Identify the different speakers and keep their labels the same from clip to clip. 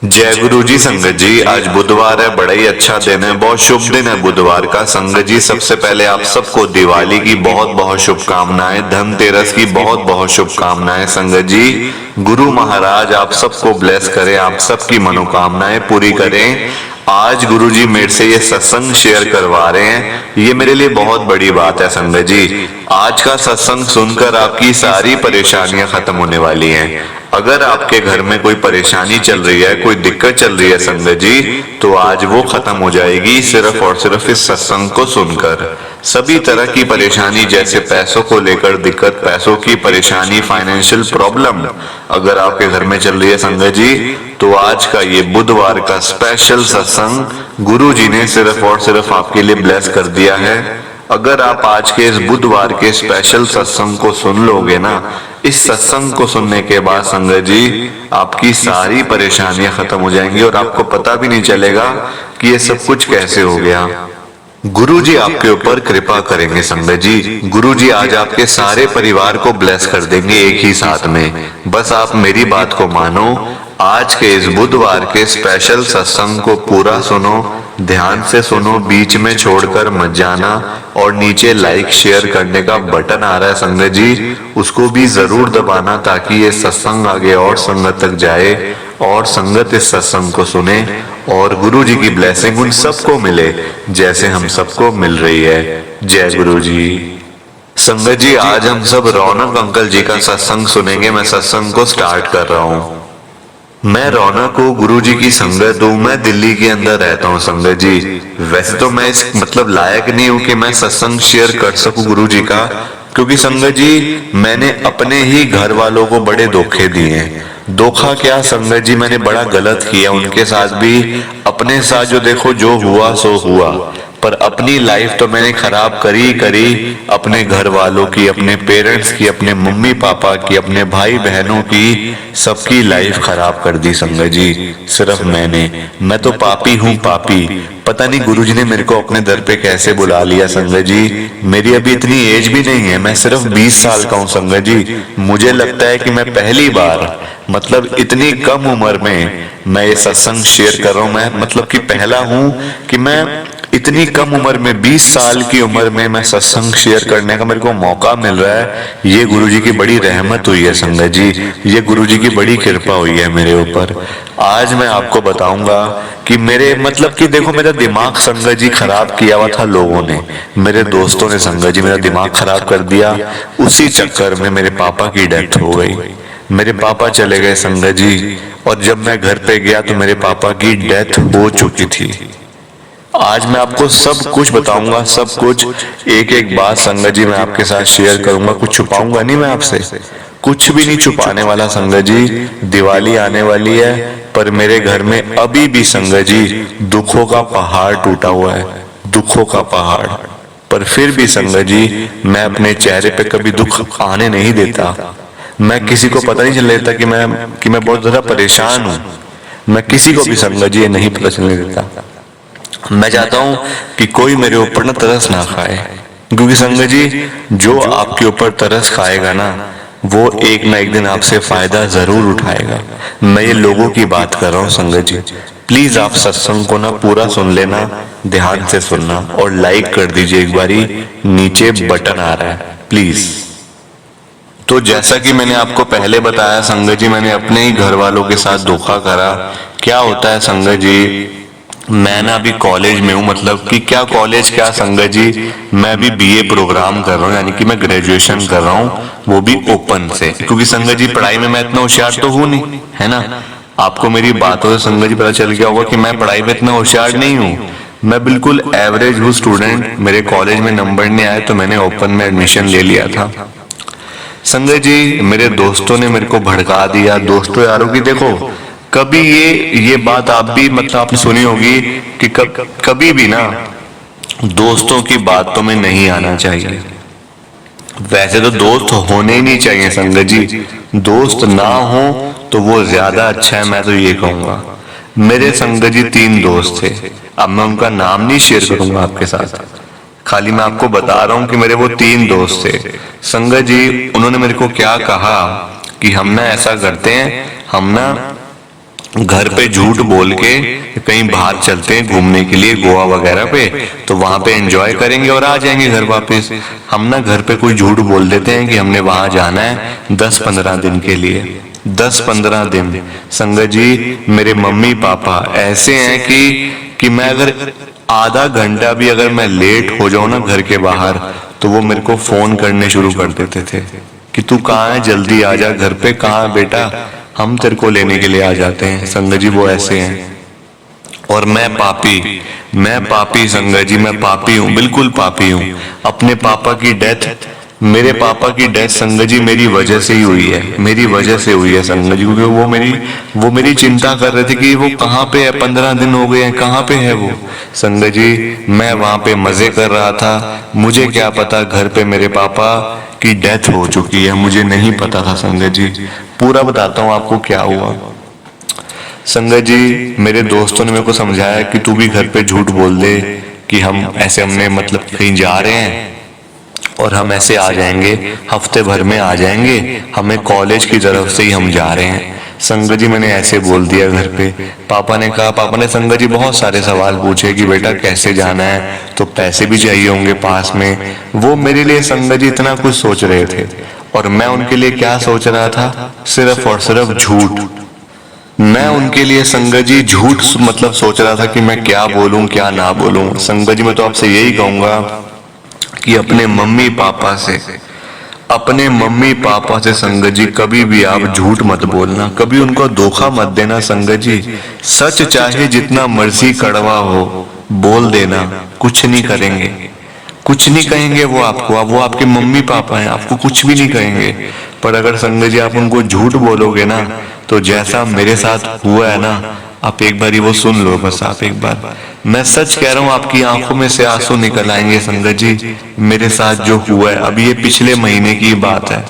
Speaker 1: जय गुरु जी। संगत जी, आज बुधवार है, बड़ा ही अच्छा दिन है, बहुत शुभ दिन है बुधवार का। संगत जी, सबसे पहले आप सबको दिवाली की बहुत बहुत शुभकामनाएं, धनतेरस की बहुत बहुत शुभकामनाएं। संगत जी, गुरु महाराज आप सबको ब्लेस करें, आप सबकी मनोकामनाएं पूरी करें। आज गुरु जी मेरे से ये सत्संग शेयर करवा रहे हैं, ये मेरे लिए बहुत बड़ी बात है। संगत जी, आज का सत्संग सुनकर आपकी सारी परेशानियां खत्म होने वाली हैं। अगर आपके घर में कोई परेशानी चल रही है, कोई दिक्कत चल रही है संगत जी, तो आज वो खत्म हो जाएगी सिर्फ और सिर्फ इस सत्संग को सुनकर। सभी तरह की परेशानी, जैसे पैसों को लेकर दिक्कत, पैसों की परेशानी, फाइनेंशियल प्रॉब्लम अगर आपके घर में चल रही है संगत जी, तो आज का ये बुधवार का स्पेशल सत्संग गुरु जी ने सिर्फ और सिर्फ आपके लिए ब्लेस कर दिया है। अगर आप आज के इस बुधवार के स्पेशल सत्संग को सुन लोगे ना, इस सत्संग को सुनने के बाद संगत जी आपकी सारी परेशानियां खत्म हो जाएंगी और आपको पता भी नहीं चलेगा कि ये सब कुछ कैसे हो गया। गुरु जी आपके ऊपर कृपा करेंगे संगत जी। गुरु जी आज आपके सारे परिवार को ब्लेस कर देंगे एक ही साथ में। बस आप मेरी बात को मानो, आज के इस बुधवार के स्पेशल सत्संग को पूरा सुनो, ध्यान से सुनो, बीच में छोड़कर मत जाना। और नीचे लाइक शेयर करने का बटन आ रहा है संगत जी, उसको भी जरूर दबाना ताकि ये सत्संग आगे और संगत तक जाए और संगत इस सत्संग को सुने और गुरु जी की ब्लेसिंग उन सबको मिले जैसे हम सबको मिल रही है। जय गुरु जी। संगत जी, आज हम सब रौनक अंकल जी का सत्संग सुनेंगे। मैं सत्संग को स्टार्ट कर रहा हूँ। मैं रौनक हूँ, गुरु जी की संगत हूँ, मैं दिल्ली के अंदर रहता हूँ संगत जी। वैसे तो मैं इस लायक नहीं हूँ कि मैं सत्संग शेयर कर सकूं गुरु जी का, क्योंकि संगत जी मैंने अपने ही घर वालों को बड़े धोखे दिए हैं। धोखा क्या संगत जी, मैंने बड़ा गलत किया उनके साथ भी। अपने साथ जो देखो जो हुआ सो हुआ, पर अपनी लाइफ तो मैंने खराब करी अपने घर वालों की, अपने पेरेंट्स की, अपने मम्मी पापा की, अपने भाई बहनों की, सबकी लाइफ खराब कर दी संगत जी। सिर्फ मैं तो पापी हूँ, पापी। पता नहीं गुरुजी ने मेरे को अपने दर पे कैसे बुला लिया संगत जी। मेरी अभी इतनी एज भी नहीं है, मैं सिर्फ 20 साल का हूँ संगत जी। मुझे लगता है कि मैं पहली बार इतनी कम उम्र में मैं ये सत्संग शेयर कर रहा हूँ। मैं कि पहला हूँ कि मैं इतनी कम उम्र में, 20 साल की उम्र में मैं सत्संग शेयर करने का मेरे को मौका मिल रहा है। ये गुरुजी की बड़ी रहमत हुई है संगत जी, ये गुरुजी की बड़ी कृपा हुई है मेरे ऊपर। आज मैं आपको बताऊंगा कि मेरे कि देखो, मेरा दिमाग संगत जी खराब किया हुआ था लोगों ने, मेरे दोस्तों ने संगत जी मेरा दिमाग खराब कर दिया। उसी चक्कर में मेरे पापा की डेथ हो गई। मेरे पापा चले गए संगत जी, और जब मैं घर पे गया तो मेरे पापा की डेथ हो चुकी थी। आज मैं आपको सब कुछ बताऊंगा, सब कुछ, एक एक बात संगत जी मैं आपके साथ शेयर करूंगा। कुछ छुपाऊंगा नहीं मैं आपसे, कुछ भी नहीं छुपाने वाला संगत जी। दिवाली आने वाली है, पर मेरे घर में अभी भी संगत जी दुखों का पहाड़ टूटा हुआ है, दुखों का पहाड़। पर फिर भी संगत जी मैं अपने चेहरे पे कभी दुख आने नहीं देता। मैं किसी को पता नहीं चल देता कि मैं बहुत ज्यादा परेशान हूँ। मैं किसी को भी संगत जी ये नहीं पता चलने देता। मैं चाहता हूं कि कोई मेरे ऊपर ना तरस ना खाए, क्योंकि संगत जी जो आपके ऊपर तरस खाएगा ना, वो एक ना एक दिन आपसे फायदा जरूर उठाएगा। मैं ये लोगों की बात कर रहा हूँ संगत जी। प्लीज आप सत्संग को ना पूरा सुन लेना, ध्यान से सुनना और लाइक कर दीजिए एक बारी, नीचे बटन आ रहा है प्लीज। तो जैसा कि मैंने आपको पहले बताया संगत जी, मैंने अपने ही घर वालों के साथ धोखा करा। क्या होता है संगत जी, मैं ना अभी कॉलेज में हूँ, कि क्या कॉलेज क्या संगत जी, मैं अभी बीए प्रोग्राम कर रहा हूँ, यानी कि मैं ग्रेजुएशन कर रहा हूँ, वो भी ओपन से। क्योंकि संगत जी पढ़ाई में मैं इतना होशियार तो हूँ नहीं, है ना। आपको मेरी बातों से संगत जी पता चल गया होगा कि मैं पढ़ाई में इतना होशियार नहीं हूँ, मैं बिल्कुल एवरेज हूँ स्टूडेंट। मेरे कॉलेज में नंबर नहीं आए तो मैंने ओपन में एडमिशन ले लिया था संगत जी। मेरे दोस्तों ने मेरे को भड़का दिया, दोस्तों यारों की। देखो, कभी ये बात आप भी आपने सुनी होगी कि कभी भी ना दोस्तों की बातों में नहीं आना चाहिए। वैसे तो दोस्त होने ही नहीं चाहिए संगत जी, दोस्त ना हो तो वो ज्यादा अच्छा है, मैं तो ये कहूंगा। मेरे संगत जी 3 दोस्त थे, अब मैं उनका नाम नहीं शेयर करूंगा आपके साथ, खाली मैं आपको बता रहा हूं कि मेरे वो 3 दोस्त थे संगत जी। उन्होंने मेरे को क्या कहा कि हम ना ऐसा करते हैं, हम ना घर पे झूठ बोल के कहीं बाहर चलते हैं घूमने के लिए गोवा वगैरह पे, तो वहां पे एंजॉय करेंगे और आ जाएंगे घर वापस। हम ना घर पे कोई झूठ बोल देते हैं कि हमने वहां जाना है 10-15 दिन के लिए। 10-15 दिन संगत जी, मेरे मम्मी पापा ऐसे हैं कि मैं अगर आधा घंटा भी अगर मैं लेट हो जाऊं ना घर के बाहर, तो वो मेरे को फोन करने शुरू कर देते थे कि तू कहाँ है, जल्दी आ जा घर पे, कहाँ है बेटा, हम तेरे को लेने के लिए आ जाते हैं। संगत जी वो ऐसे हैं। और मैं पापी संगत जी, मैं पापी हूँ, बिल्कुल पापी हूँ। अपने पापा की डेथ, मेरे पापा की डेथ संगत जी मेरी वजह से ही हुई है, मेरी वजह से हुई है संगत जी, क्योंकि वो मेरी चिंता कर रहे थे कि वो कहाँ पे है, 15 दिन हो गए हैं, कहाँ पे है वो। संगत जी मैं वहां पे मजे कर रहा था, मुझे क्या पता घर पे मेरे पापा की डेथ हो चुकी है, मुझे नहीं पता था संगत जी। पूरा बताता हूँ आपको क्या हुआ। संगत जी मेरे दोस्तों ने मेरे को समझाया कि तू भी घर पे झूठ बोल दे कि हमने मतलब कहीं जा रहे हैं और हम ऐसे आ जाएंगे, हफ्ते भर में आ जाएंगे, हमें कॉलेज की तरफ से ही हम जा रहे हैं। संगत जी मैंने ऐसे बोल दिया घर पे। पापा ने संगत जी बहुत सारे सवाल पूछे कि बेटा कैसे जाना है, तो पैसे भी चाहिए होंगे पास में। वो मेरे लिए संगत जी इतना कुछ सोच रहे थे, और मैं उनके लिए क्या सोच रहा था, सिर्फ और सिर्फ झूठ। मैं उनके लिए संगत जी झूठ मतलब सोच रहा था कि मैं क्या बोलूं क्या ना बोलूं। संगत जी मैं तो आपसे यही कहूंगा कि अपने मम्मी पापा से संगत जी कभी भी आप झूठ मत बोलना, कभी उनको धोखा मत देना संगत जी। सच चाहे जितना मर्जी कड़वा हो बोल देना, कुछ नहीं करेंगे, कुछ नहीं कहेंगे वो आपको। वो आपके मम्मी पापा हैं, आपको कुछ भी नहीं कहेंगे। पर अगर संगत जी आप उनको झूठ बोलोगे ना, तो जैसा मेरे साथ हुआ है ना, आप एक बार वो सुन लो बस, आप एक बार। मैं सच कह रहा हूँ, आपकी आंखों में से आंसू निकल आएंगे संगत जी। मेरे साथ जो हुआ है, अभी ये पिछले महीने की बात है।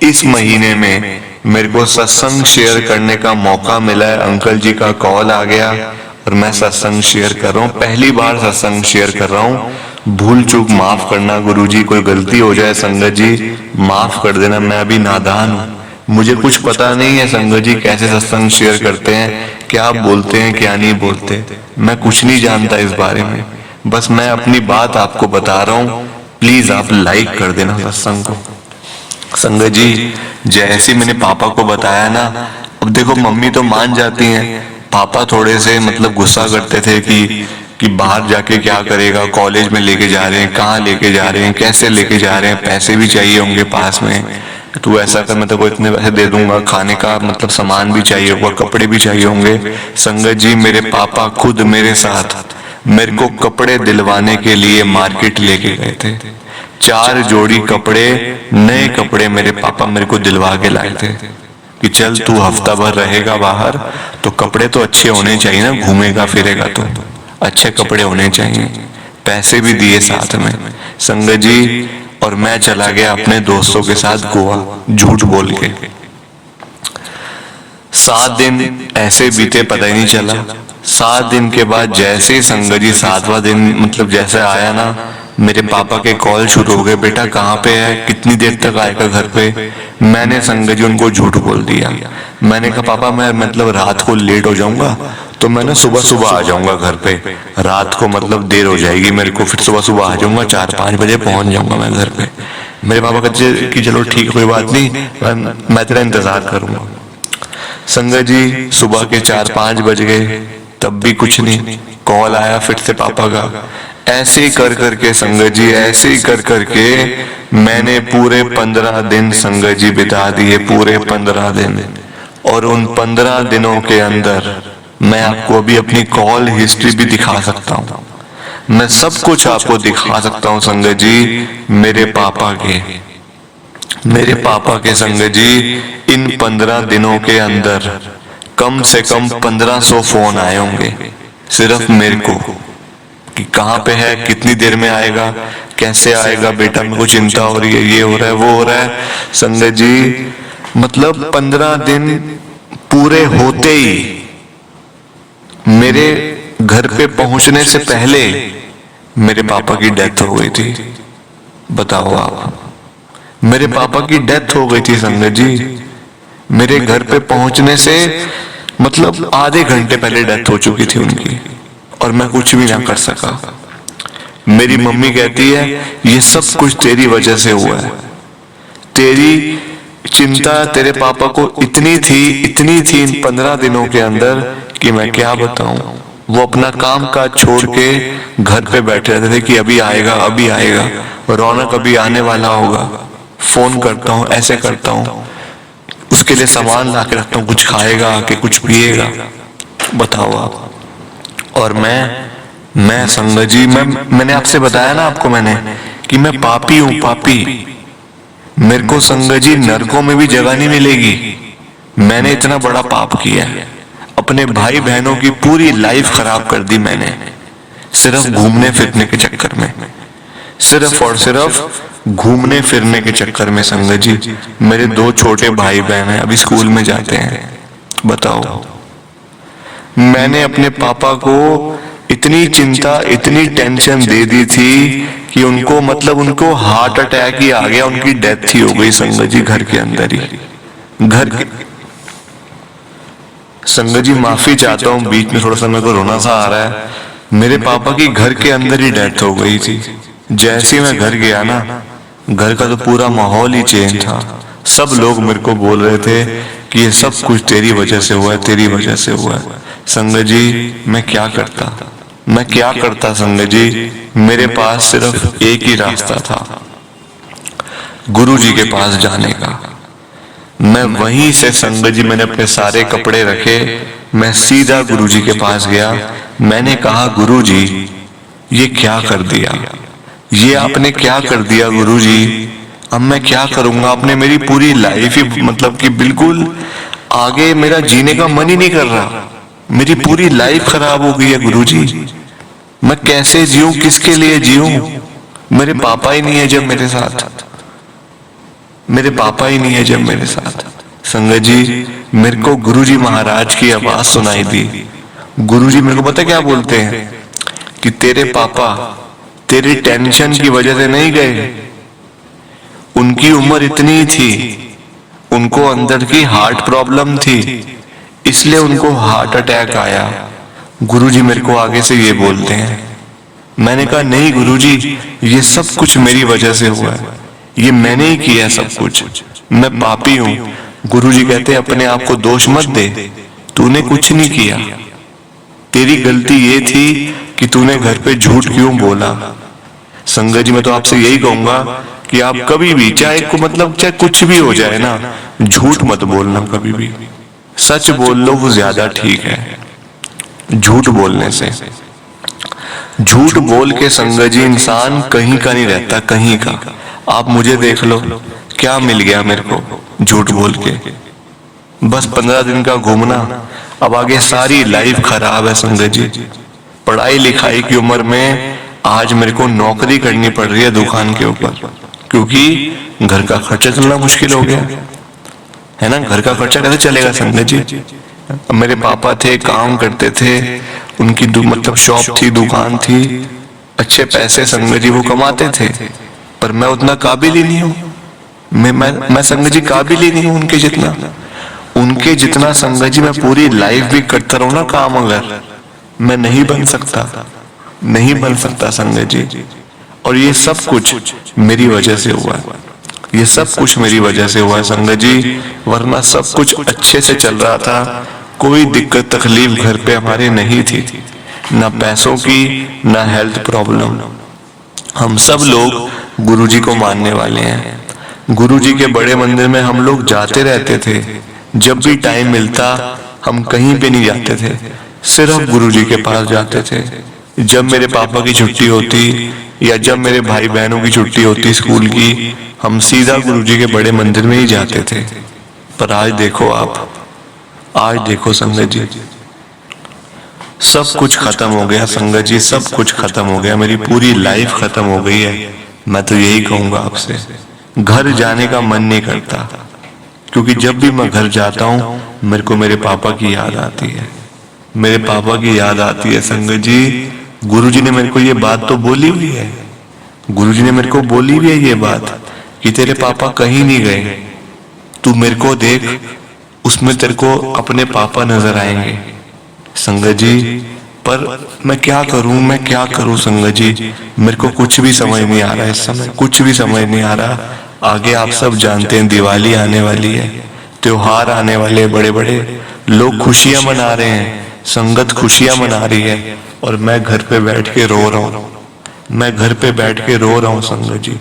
Speaker 1: इस महीने में मेरे को सत्संग शेयर करने का मौका मिला है, अंकल जी का कॉल आ गया और मैं सत्संग शेयर कर रहा हूँ, पहली बार सत्संग शेयर कर रहा हूँ। भूल चूक माफ करना गुरुजी, कोई गलती हो जाए संगत जी माफ कर देना, मैं अभी नादान हूँ, मुझे कुछ पता नहीं है संगत जी कैसे सत्संग शेयर करते हैं, क्या बोलते हैं क्या नहीं बोलते, मैं कुछ नहीं जानता इस बारे में। बस मैं अपनी बात आपको बता रहा हूँ, प्लीज आप लाइक कर देना सत्संग को। संगत जी जैसे मैंने पापा को बताया ना, अब देखो मम्मी तो मान जाती हैं, पापा थोड़े से मतलब गुस्सा करते थे कि बाहर जाके क्या करेगा, कॉलेज में लेके जा रहे हैं, कहाँ लेके जा रहे हैं, कैसे लेके जा रहे हैं, पैसे भी चाहिए होंगे पास में, तू ऐसा कर मैं तेरे को इतने पैसे दे दूंगा, खाने का मतलब सामान भी चाहिए होगा, कपड़े भी चाहिए होंगे। संगत जी मेरे पापा खुद मेरे साथ मेरे को कपड़े दिलवाने के लिए मार्केट लेके गए थे। 4 जोड़ी कपड़े, नए कपड़े मेरे पापा मेरे को दिलवा के लाए थे कि चल तू हफ्ता भर रहेगा बाहर, तो कपड़े तो अच्छे होने चाहिए ना, घूमेगा फिरेगा तो अच्छे कपड़े होने चाहिए। पैसे भी दिए साथ में संगत जी, और मैं चला गया अपने दोस्तों के साथ गोवा, झूठ बोल के। 7 दिन ऐसे बीते पता ही नहीं चला। 7 दिन के बाद जैसे ही संगत जी 7वां दिन मतलब जैसे आया ना, मेरे पापा के कॉल शुरू हो गए, बेटा कहाँ पे है, कितनी देर तक आएगा घर पे। मैंने संगत जी उनको झूठ बोल दिया। मैंने कहा पापा मैं मतलब रात को लेट हो जाऊंगा, तो मैं ना सुबह आ जाऊंगा घर पे, रात को मतलब देर हो जाएगी मेरे को, फिर सुबह आ जाऊंगा, 4-5 बजे पहुंच जाऊंगा मैं घर पे। मेरे पापा कहते कि चलो ठीक है कोई बात नहीं, मैं तेरा इंतजार करूंगा। संगत जी सुबह के 4-5 बज गए, तब भी कुछ नहीं। कॉल आया फिर से पापा का। ऐसे ही कर करके संगत जी, ऐसे ही कर करके मैंने पूरे 15 दिन संगत जी बिता दिए, पूरे 15 दिन। और उन 15 दिनों के अंदर मैं आपको अभी अपनी कॉल हिस्ट्री भी दिखा सकता हूँ, मैं सब कुछ आपको दिखा सकता हूँ संगत जी। मेरे पापा के संगत जी इन 15 दिनों के अंदर कम से कम 1500 फोन आए होंगे सिर्फ मेरे को, कि कहाँ पे है, कितनी देर में आएगा, कैसे आएगा बेटा, मेरे को चिंता हो रही है, ये हो रहा है वो हो रहा है। संगत जी मतलब 15 दिन पूरे होते ही मेरे घर पे पहुंचने से पहले मेरे पापा की डेथ हो गई थी। बताओ आप, मेरे पापा की डेथ हो गई थी संगत जी। मेरे घर पे पहुंचने से
Speaker 2: मतलब आधे घंटे पहले डेथ हो चुकी थी उनकी, और मैं कुछ भी ना कर सका। मेरी मम्मी कहती है ये सब कुछ तेरी वजह से हुआ है, तेरी चिंता तेरे पापा को इतनी थी इन 15 दिनों के अंदर कि मैं क्या बताऊं। वो अपना काम काज छोड़ के घर पे बैठे रहते थे कि अभी आएगा, रौनक अभी आने वाला होगा, फोन करता हूँ, ऐसे करता हूँ, उसके लिए सामान ला के रखता हूँ, कुछ खाएगा आके, कुछ पिएगा, बताओ आप। और मैं संगत जी, मैंने आपसे बताया ना आपको मैंने कि मैं पापी हूँ, पापी। मेरे को संगत जी नरकों में भी जगह नहीं मिलेगी। मैंने इतना बड़ा पाप किया है, अपने भाई बहनों की पूरी लाइफ खराब कर दी मैंने, सिर्फ घूमने फिरने के चक्कर में, सिर्फ और सिर्फ घूमने फिरने के चक्कर में। संगत जी मेरे 2 छोटे भाई बहन हैं, अभी स्कूल में जाते हैं। बताओ, मैंने अपने पापा को इतनी चिंता, इतनी टेंशन दे दी थी कि उनको उनको हार्ट अटैक ही आ गया, उनकी डेथ ही हो गई संगत जी, घर के अंदर ही। घर के संगत जी माफी चाहता हूँ, बीच में थोड़ा सा मेरे को रोना सा आ रहा है। मेरे पापा की घर के अंदर ही डेथ हो गई थी। जैसे ही मैं घर गया ना, घर का तो पूरा माहौल ही चेंज था। सब लोग मेरे को बोल रहे थे कि ये सब कुछ तेरी वजह से हुआ है, तेरी वजह से हुआ है। संगत जी मैं क्या करता संगत जी, मेरे पास सिर्फ एक ही रास्ता था, गुरु जी के पास जाने का। मैं वहीं से संगत जी, मैंने अपने सारे कपड़े रखे, मैं सीधा गुरु जी के पास गया। मैंने कहा गुरु जी ये क्या कर दिया, ये आपने क्या कर दिया गुरु जी, अब मैं क्या करूंगा। आपने मेरी पूरी लाइफ ही कि बिल्कुल आगे मेरा जीने का मन ही नहीं कर रहा, मेरी पूरी लाइफ खराब हो गई है गुरु जी। मैं कैसे जीऊं, किसके लिए जीऊं। मेरे पापा ही नहीं है जब मेरे साथ, मेरे पापा ही नहीं है जब मेरे साथ। संगत जी मेरे को गुरुजी महाराज की आवाज सुनाई दी। गुरुजी मेरे को पता क्या बोलते हैं कि तेरे पापा तेरी टेंशन की वजह से नहीं गए, उनकी उम्र इतनी थी, उनको अंदर की हार्ट प्रॉब्लम थी, इसलिए उनको हार्ट अटैक आया। गुरुजी मेरे को आगे से ये बोलते हैं। मैंने कहा नहीं गुरुजी ये सब कुछ मेरी वजह से हुआ है, ये मैंने ही किया है सब कुछ, मैं पापी हूं। गुरुजी कहते हैं अपने आप को दोष मत दे, तूने कुछ नहीं किया, तेरी गलती ये थी कि तूने घर पे झूठ क्यों बोला। संगत जी मैं तो आपसे यही कहूंगा कि आप कभी भी चाहे चाहे कुछ भी हो जाए ना, झूठ मत बोलना कभी भी, सच बोल लो, वो ज्यादा ठीक है झूठ बोलने से। झूठ बोल के संगत जी इंसान कहीं का नहीं रहता, कहीं का। आप मुझे देख लो, क्या मिल गया मेरे को झूठ बोल के, बस 15 दिन का घूमना, अब आगे सारी लाइफ खराब है संगत जी। पढ़ाई लिखाई की उम्र में आज मेरे को नौकरी करनी पड़ रही है दुकान के ऊपर, क्योंकि घर का खर्चा चलना मुश्किल हो गया है ना। घर का खर्चा कैसे चलेगा संगत जी। मेरे पापा थे, काम करते थे, उनकी शॉप थी, दुकान थी, अच्छे पैसे संगत जी वो कमाते थे, पर मैं उतना काबिल ही नहीं हूँ। मैं संगत जी काबिल ही नहीं हूँ उनके जितना संगत जी। मैं पूरी लाइफ भी करता रहूं ना काम, अगर मैं नहीं बन सकता संगत जी। और ये सब कुछ मेरी वजह से हुआ है, ये सब कुछ मेरी वजह से हुआ है संगत जी, वरना सब कुछ अच्छे से चल रहा था, कोई दिक्कत तकलीफ घर पे हमारे नहीं थी, ना पैसों की ना हेल्थ प्रॉब्लम। हम सब लोग गुरुजी को मानने वाले हैं, गुरुजी के बड़े मंदिर में हम लोग जाते रहते थे, जब भी टाइम मिलता हम कहीं पे नहीं जाते थे, सिर्फ गुरुजी के पास जाते थे। जब मेरे पापा की छुट्टी होती या जब मेरे भाई बहनों की छुट्टी होती स्कूल की, हम सीधा गुरुजी के बड़े मंदिर में ही जाते थे। पर आज देखो आज देखो संगत जी, सब कुछ खत्म हो गया संगत जी, सब कुछ खत्म हो गया, मेरी पूरी लाइफ खत्म हो गई है। मैं तो यही कहूंगा आपसे, घर जाने का मन नहीं करता, क्योंकि जब भी मैं घर जाता हूँ मेरे को मेरे पापा की याद आती है, मेरे पापा की याद आती है संगत जी। गुरुजी ने मेरे को ये बात तो बोली हुई है, गुरुजी ने मेरे को बोली हुई है ये बात कि तेरे पापा कहीं नहीं गए, तू मेरे को देख, उसमें तेरे को अपने पापा नजर आएंगे संगत जी। पर मैं क्या करूं संगत जी, मेरे को कुछ भी समझ नहीं आ रहा है इस समय, कुछ भी समझ नहीं आ रहा। आगे आप सब जानते हैं दिवाली आने वाली है, त्योहार आने वाले बड़े बड़े, लोग खुशियां मना रहे हैं, संगत खुशियां मना रही है, और मैं घर पे बैठ के रो रहा हूँ। मैं घर पे बैठ के रो रहा हूँ संगत जी,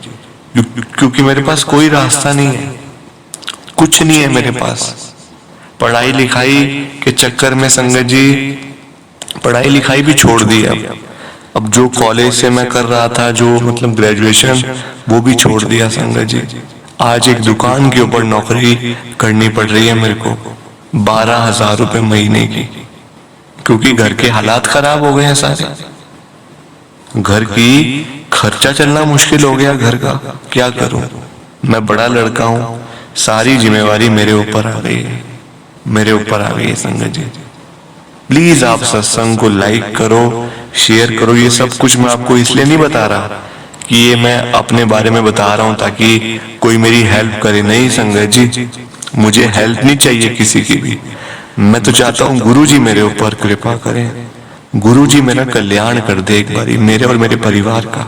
Speaker 2: क्योंकि मेरे पास कोई रास्ता नहीं है, कुछ नहीं है मेरे पास। पढ़ाई लिखाई के चक्कर में संगत जी पढ़ाई लिखाई भी छोड़ दी। अब जो कॉलेज से मैं कर रहा था, जो मतलब ग्रेजुएशन, वो भी छोड़ दिया संगत जी। आज एक दुकान के ऊपर नौकरी करनी पड़ रही है मेरे को, 12,000 रुपए महीने की, क्योंकि घर के हालात खराब हो गए हैं सारे। घर की खर्चा चलना मुश्किल हो गया घर का, क्या करूं। मैं बड़ा लड़का हूं, सारी जिम्मेवारी मेरे ऊपर आ गई है, मेरे ऊपर आ गई है संगत जी। प्लीज आप सत्संग को लाइक करो, शेयर करो। ये सब कुछ मैं आपको इसलिए नहीं बता रहा कि ये मैं अपने बारे में बता रहा हूं ताकि कोई मेरी हेल्प करे, नहीं संगत जी, मुझे हेल्प नहीं चाहिए किसी की भी। मैं तो चाहता हूं गुरुजी मेरे ऊपर कृपा करें, गुरुजी मेरा कल्याण कर दे एक बारी, मेरे और मेरे परिवार का।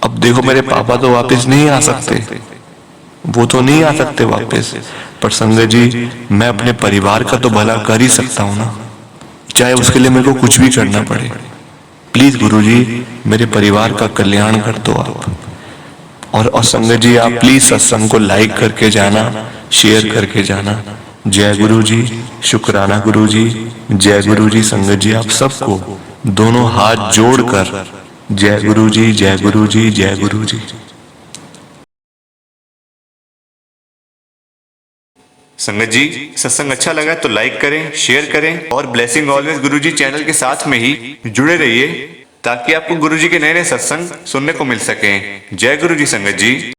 Speaker 2: अब देखो मेरे पापा तो वापस नहीं आ सकते, वो तो नहीं आ सकते वापस, पर संगत जी मैं अपने परिवार का तो भला कर ही सकता हूं ना, चाहे उसके लिए मेरे को कुछ भी करना पड़े। प्लीज गुरुजी मेरे परिवार का कल्याण कर दो आप। और संगत जी आप प्लीज सत्संग को लाइक करके जाना, शेयर करके जाना। जय गुरु जी, शुक्राना गुरु जी, जय गुरु जी। संगत जी आप सबको दोनों हाथ जोड़कर जय गुरु जी, जय गुरु जी, जय गुरु जी।
Speaker 1: संगत जी सत्संग अच्छा लगा तो लाइक करें, शेयर करें, और ब्लेसिंग ऑलवेज गुरुजी चैनल के साथ में ही जुड़े रहिए ताकि आपको गुरुजी के नए नए सत्संग सुनने को मिल सकें। जय गुरुजी संगत जी।